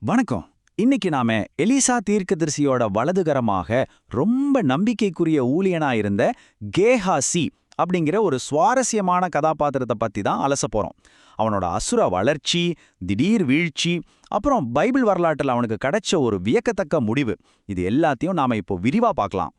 வணக்கம். இன்னைக்கு நாம எலிசா தீர்க்கதரிசியோட வலதுகரமாக ரொம்ப நம்பிக்கைக்குரிய ஊழியனா இருந்த கேஹாசி அப்படிங்கிற ஒரு சுவாரஸ்யமான கதாபாத்திரத்தை பத்தி தான் அலச போறோம். அவனோட அசுர வளர்ச்சி, திடீர் வீழ்ச்சி, அப்புறம் பைபிள் வரலாற்றில் அவனுக்கு கிடைச்ச ஒரு வியக்கத்தக்க முடிவு, இது எல்லாத்தையும் நாம இப்போ விரிவா பார்க்கலாம்.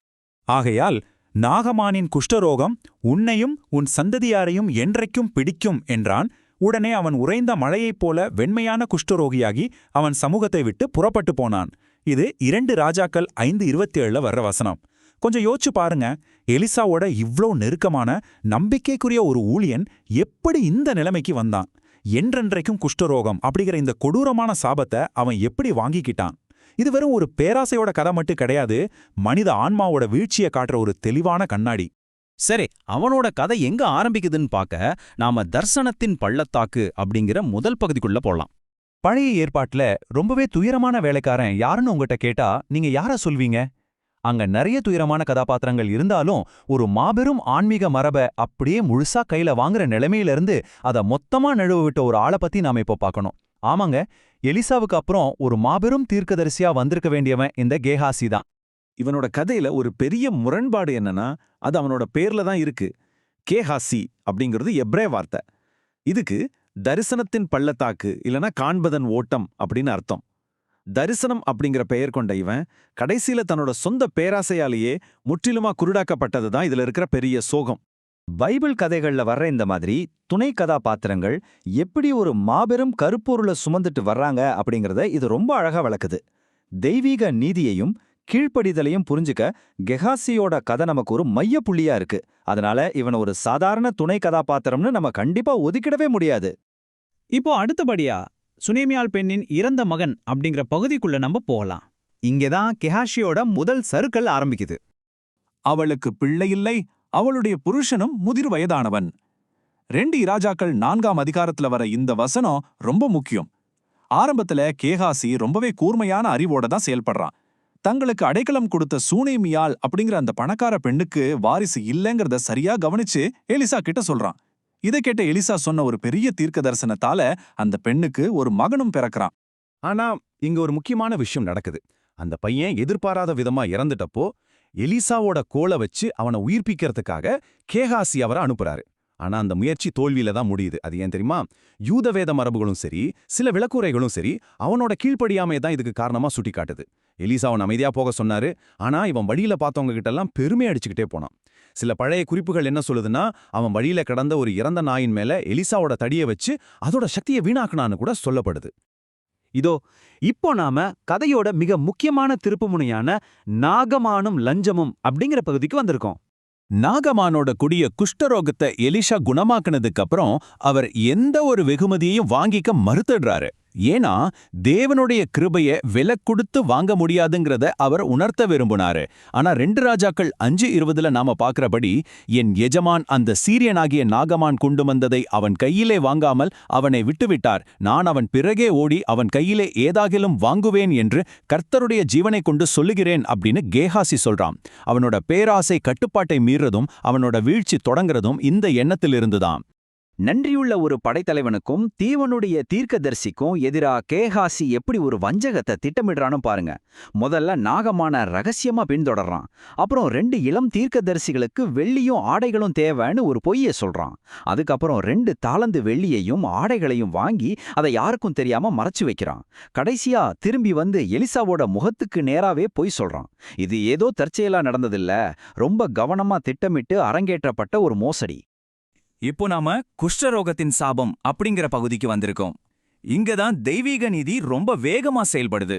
ஆகையால் நாகமானின் குஷ்டரோகம் உன்னையும் உன் சந்ததியாரையும் என்றைக்கும் பிடிக்கும் என்றான். உடனே அவன் உறைந்த மழையைப் போல வெண்மையான குஷ்டரோகியாகி அவன் சமூகத்தை விட்டு புறப்பட்டு போனான். இது 2 ராஜாக்கள் 5:27 வர்ற வசனம். கொஞ்சம் யோசிச்சு பாருங்க, எலிசாவோட இவ்ளோ நெருக்கமான நம்பிக்கைக்குரிய ஒரு ஊழியன் எப்படி இந்த நிலைமைக்கு வந்தான்? என்றென்றைக்கும் குஷ்டரோகம் அப்படிங்கிற இந்த கொடூரமான சாபத்தை அவன் எப்படி வாங்கிக்கிட்டான்? இது வெறும் ஒரு பேராசையோட கதை மட்டும் கிடையாது, மனித ஆன்மாவோட வீழ்ச்சியை காட்டுற ஒரு தெளிவான கண்ணாடி. சரி, அவனோட கதை எங்க ஆரம்பிக்குதுன்னு பார்க்க நாம தர்சனத்தின் பள்ளத்தாக்கு அப்படிங்கிற முதல் பகுதிக்குள்ள போலாம். பழைய ஏற்பாட்டுல ரொம்பவே துயரமான வேலைக்காரன் யாருன்னு உங்ககிட்ட கேட்டா நீங்க யார சொல்வீங்க? அங்க நிறைய துயரமான கதாபாத்திரங்கள் இருந்தாலும் ஒரு மாபெரும் ஆன்மீக மரபை அப்படியே முழுசா கையில வாங்குற நிலைமையிலிருந்து அதை மொத்தமா நழுவ விட்ட ஒரு ஆளை பத்தி நாம இப்போ பார்க்கணும். ஆமாங்க, எலிசாவுக்கு அப்புறம் ஒரு மாபெரும் தீர்க்கதரிசியா வந்திருக்க வேண்டியவன் இந்த கேஹாசி தான். இவனோட கதையில ஒரு பெரிய முரண்பாடு என்னன்னா, அது அவனோட பேர்ல தான் இருக்கு. கேஹாசி அப்படிங்கிறது எப்ரே வார்த்தை. இதுக்கு தரிசனத்தின் பள்ளத்தாக்கு இல்லனா காண்பதன் ஓட்டம் அப்படின்னு அர்த்தம். தரிசனம் அப்படிங்கிற பெயர் கொண்ட இவன் கடைசியில தன்னோட சொந்த பேராசையாலேயே முற்றிலுமா குருடாக்கப்பட்டது தான் இதுல இருக்கிற பெரிய சோகம். பைபிள் கதைகள்ல வர்ற இந்த மாதிரி துணை கதாபாத்திரங்கள் எப்படி ஒரு மாபெரும் கருப்பொருளை சுமந்துட்டு வர்றாங்க அப்படிங்கறத இது ரொம்ப அழகா விளக்குது. தெய்வீக நீதியையும் கீழ்ப்படிதலையும் புரிஞ்சுக்க கெஹாசியோட கதை நமக்கு ஒரு மைய புள்ளியா இருக்கு. அதனால இவன் ஒரு சாதாரண துணை கதாபாத்திரம்னு நம்ம கண்டிப்பா ஒதுக்கிடவே முடியாது. இப்போ அடுத்தபடியா சுனேமியால் பெண்ணின் இறந்த மகன் அப்படிங்கிற பகுதிக்குள்ள நம்ம போகலாம். இங்கேதான் கெஹாசியோட முதல் சறுக்கல் ஆரம்பிக்குது. அவளுக்கு பிள்ளை இல்லை, அவளுடைய புருஷனும் முதிர் வயதானவன். 2 ராஜாக்கள் 4ஆம் அதிகாரத்துல வர இந்த வசனம் ரொம்ப முக்கியம். ஆரம்பத்துல கேஹாசி ரொம்பவே கூர்மையான அறிவோட தான் செயல்படுறான். தங்களுக்கு அடைக்கலம் கொடுத்த சூனேமியால் அப்படிங்கிற அந்த பணக்கார பெண்ணுக்கு வாரிசு இல்லைங்கிறத சரியா கவனிச்சு எலிசா கிட்ட சொல்றான். இதை கேட்ட எலிசா சொன்ன ஒரு பெரிய தீர்க்க தரிசனத்தால அந்த பெண்ணுக்கு ஒரு மகனும் பிறக்கிறான். ஆனா இங்க ஒரு முக்கியமான விஷயம் நடக்குது. அந்த பையன் எதிர்பாராத விதமா இறந்துட்டப்போ எலிசாவோட கோலை வச்சு அவனை உயிர்ப்பிக்கிறதுக்காக கேஹாசி அவரை அனுப்புறாரு. ஆனா அந்த முயற்சி தோல்வியில தான் முடியுது. அது ஏன் தெரியுமா? யூத வேத மரபுகளும் சரி, சில விளக்குரைகளும் சரி, அவனோட கீழ்ப்படியாமை தான் இதுக்கு காரணமா சுட்டி காட்டுது. எலிசா அவன் அமைதியா போக சொன்னாரு, ஆனா இவன் வழியில பார்த்தவங்க கிட்ட எல்லாம் பெருமை அடிச்சுக்கிட்டே போனான். சில பழைய குறிப்புகள் என்ன சொல்லுதுன்னா, அவன் வழியில கடந்த ஒரு இறந்த நாயின் மேல எலிசாவோட தடியை வச்சு அதோட சக்தியை வீணாக்குனான்னு கூட சொல்லப்படுது. இதோ இப்போ நாம கதையோட மிக முக்கியமான திருப்புமுனையான நாகமானும் லஞ்சமும் அப்படிங்கிற பகுதிக்கு வந்திருக்கோம். நாகமானோட குடிய குஷ்டரோகத்தை எலிஷா குணமாக்குனதுக்கு அப்புறம் அவர் எந்த ஒரு வெகுமதியையும் வாங்கிக்க மறுத்துடுறாரு. ஏன்னா தேவனுடைய கிருபைய விலை கொடுத்து வாங்க முடியாதுங்கிறத அவர் உணர்த்த விரும்பினாரு. ஆனா 2 ராஜாக்கள் 5:20 நாம பாக்குறபடி, என் எஜமான் அந்த சீரியனாகிய நாகமான் கொண்டு வந்ததை அவன் கையிலே வாங்காமல் அவனை விட்டுவிட்டார். நான் அவன் பிறகே ஓடி அவன் கையிலே ஏதாகிலும் வாங்குவேன் என்று கர்த்தருடைய ஜீவனை கொண்டு சொல்லுகிறேன் அப்படின்னு கேஹாசி சொல்றான். அவனோட பேராசை கட்டுப்பாட்டை மீறதும் அவனோட வீழ்ச்சி தொடங்குறதும் இந்த எண்ணத்திலிருந்துதான். நன்றியுள்ள ஒரு படைத்தலைவனுக்கும் தீவனுடைய தீர்க்கதரிசிக்கும் எதிரா கேஹாசி எப்படி ஒரு வஞ்சகத்தை திட்டமிடுறான்னு பாருங்க. முதல்ல நாகமான ரகசியமா பின்தொடர்றான். அப்புறம் 2 இளம் தீர்க்கதரிசிகளுக்கு வெள்ளியும் ஆடைகளும் தேவைன்னு ஒரு பொய்யை சொல்றான். அதுக்கப்புறம் 2 தாலந்து வெள்ளியையும் ஆடைகளையும் வாங்கி அதை யாருக்கும் தெரியாம மறைச்சு வைக்கிறான். கடைசியா திரும்பி வந்து எலிசாவோட முகத்துக்கு நேராவே பொய் சொல்றான். இது ஏதோ தற்செயலா நடந்ததில்ல, ரொம்ப கவனமா திட்டமிட்டு அரங்கேற்றப்பட்ட ஒரு மோசடி. இப்போ நாம குஷ்டரோகத்தின் சாபம் அப்படிங்கிற பகுதிக்கு வந்திருக்கோம். இங்கதான் தெய்வீக நீதி ரொம்ப வேகமா செயல்படுது.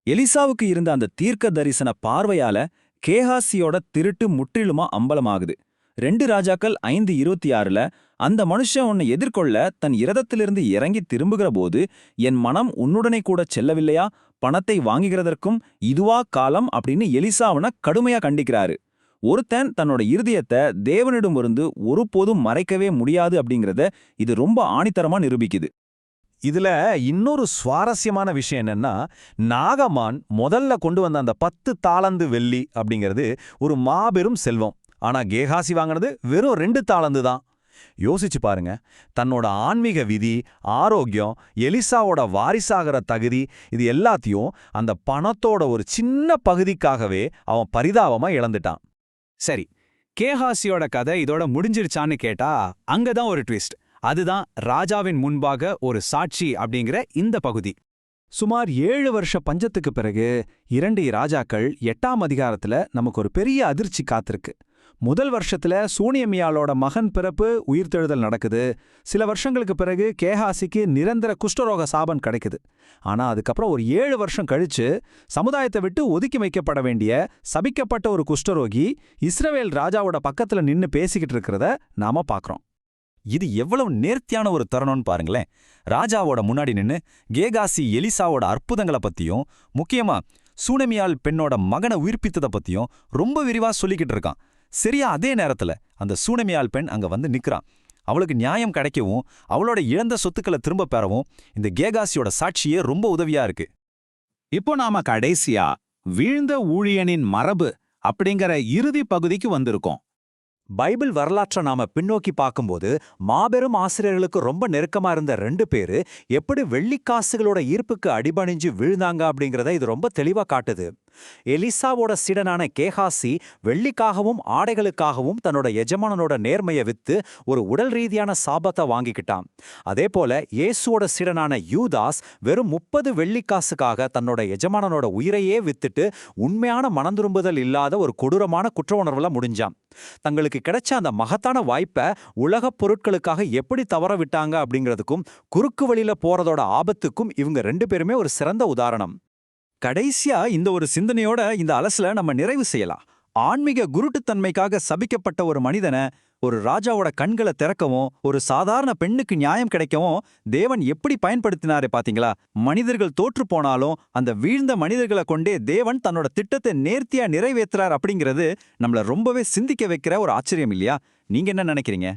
எலிசாவுக்கு இருந்த அந்த தீர்க்க தரிசன பார்வையால கேஹாசியோட திருட்டு முற்றிலுமா அம்பலமாகுது. 2 ராஜாக்கள் 5:26 அந்த மனுஷன் உன்னை எதிர்கொள்ள தன் இரதத்திலிருந்து இறங்கி திரும்புகிற போது, என் மனம் உன்னுடனே கூட செல்லவில்லையா? பணத்தை வாங்குகிறதற்கும் இதுவா காலம் அப்படின்னு எலிசா அவனை கடுமையா கண்டிக்கிறாரு. ஒருத்தன் தன்னோட இருதயத்தை தேவனிடமிருந்து ஒருபோதும் மறைக்கவே முடியாது அப்படிங்கிறத இது ரொம்ப ஆணித்தரமா நிரூபிக்குது. இதுல இன்னொரு சுவாரஸ்யமான விஷயம் என்னன்னா, நாகமான் முதல்ல கொண்டு வந்த அந்த 10 தாலந்து வெள்ளி அப்படிங்கிறது ஒரு மாபெரும் செல்வம். ஆனா கேஹாசி வாங்கினது வெறும் 2 தாலந்து தான். யோசிச்சு பாருங்க, தன்னோட ஆன்மீக விதி, ஆரோக்கியம், எலிசாவோட வாரிசாகிற தகுதி, இது எல்லாத்தையும் அந்த பணத்தோட ஒரு சின்ன பகுதிக்காகவே அவன் பரிதாபமா இழந்துட்டான். சரி, கேஹாசியோட கதை இதோட முடிஞ்சிருச்சான்னு கேட்டா அங்கதான் ஒரு ட்விஸ்ட். அதுதான் ராஜாவின் முன்பாக ஒரு சாட்சி அப்படிங்கிற இந்த பகுதி. சுமார் 7 வருஷ பஞ்சத்துக்கு பிறகு 2 ராஜாக்கள் 8ஆம் அதிகாரத்துல நமக்கு ஒரு பெரிய அதிர்ச்சி காத்திருக்கு. முதல் வருஷத்துல சூனியமியாலோட மகன் பிறப்பு, உயிர்த்தெழுதல் நடக்குது. சில வருஷங்களுக்கு பிறகு கேஹாசிக்கு நிரந்தர குஷ்டரோக சாபம் கிடைக்குது. ஆனா அதுக்கப்புறம் ஒரு 7 வருஷம் கழிச்சு சமுதாயத்தை விட்டு ஒதுக்கி வைக்கப்பட வேண்டிய சபிக்கப்பட்ட ஒரு குஷ்டரோகி இஸ்ரவேல் ராஜாவோட பக்கத்துல நின்னு பேசிக்கிட்டு இருக்கிறத நாம பார்க்கறோம். இது எவ்வளவு நேர்த்தியான ஒரு தருணம்னு பாருங்களேன். ராஜாவோட முன்னாடி நின்னு கேகாசி எலிசாவோட அற்புதங்களை பத்தியும், முக்கியமா சூனமியால் பெண்ணோட மகனை உயிர்ப்பித்ததை பத்தியும் ரொம்ப விரிவா சொல்லிக்கிட்டு இருக்கான். சரியா அதே நேரத்துல அந்த சூனமியால் பெண் அங்க வந்து நிக்கிறான். அவளுக்கு நியாயம் கிடைக்கவும், அவளோட இழந்த சொத்துக்களை திரும்ப பெறவும் இந்த கேகாசியோட சாட்சியே ரொம்ப உதவியா இருக்கு. இப்போ நாம கடைசியா வீழ்ந்த ஊழியனின் மரபு அப்படிங்கிற இறுதி பகுதிக்கு வந்திருக்கோம். பைபிள் வரலாற்றை நாம பின்னோக்கி பார்க்கும்போது மாபெரும் ஆசிரியர்களுக்கு ரொம்ப நெருக்கமா இருந்த 2 பேரு எப்படி வெள்ளிக்காசுகளோட ஈர்ப்புக்கு அடிபணிஞ்சு விழுந்தாங்க அப்படிங்கிறத இது ரொம்ப தெளிவா காட்டுது. எலிசாவோட சீடனான கேஹாசி வெள்ளிக்காகவும் ஆடைகளுக்காகவும் தன்னோட எஜமானனோட நேர்மையை வித்து ஒரு உடல் ரீதியான சாபத்தை வாங்கிக்கிட்டான். அதே போல இயேசுவோட சீடனான யூதாஸ் வெறும் 30 வெள்ளிக்காசுக்காக தன்னோட எஜமானனோட உயிரையே வித்துட்டு உண்மையான மனந்திரும்புதல் இல்லாத ஒரு கொடூரமான குற்ற உணர்வுல முடிஞ்சான். தங்களுக்கு கிடைச்ச அந்த மகத்தான வாய்ப்பை உலகப் பொருட்களுக்காக எப்படி தவற விட்டாங்க அப்படிங்கிறதுக்கும் குறுக்கு வழியில போறதோட ஆபத்துக்கும் இவங்க 2 பேருமே ஒரு சிறந்த உதாரணம். கடைசியா இந்த ஒரு சிந்தனையோட இந்த அலசல நம்ம நிறைவு செய்யலாம். ஆன்மீக குருட்டுத்தன்மைக்காக சபிக்கப்பட்ட ஒரு மனிதனை ஒரு ராஜாவோட கண்களை திறக்கவும், ஒரு சாதாரண பெண்ணுக்கு நியாயம் கிடைக்கவும் தேவன் எப்படி பயன்படுத்தினாரே பாத்தீங்களா? மனிதர்கள் தோற்று போனாலும் அந்த வீழ்ந்த மனிதர்களை கொண்டே தேவன் தன்னோட திட்டத்தை நேர்த்தியா நிறைவேற்றுறார் அப்படிங்கிறது நம்மள ரொம்பவே சிந்திக்க வைக்கிற ஒரு ஆச்சரியம் இல்லையா? நீங்க என்ன நினைக்கிறீங்க?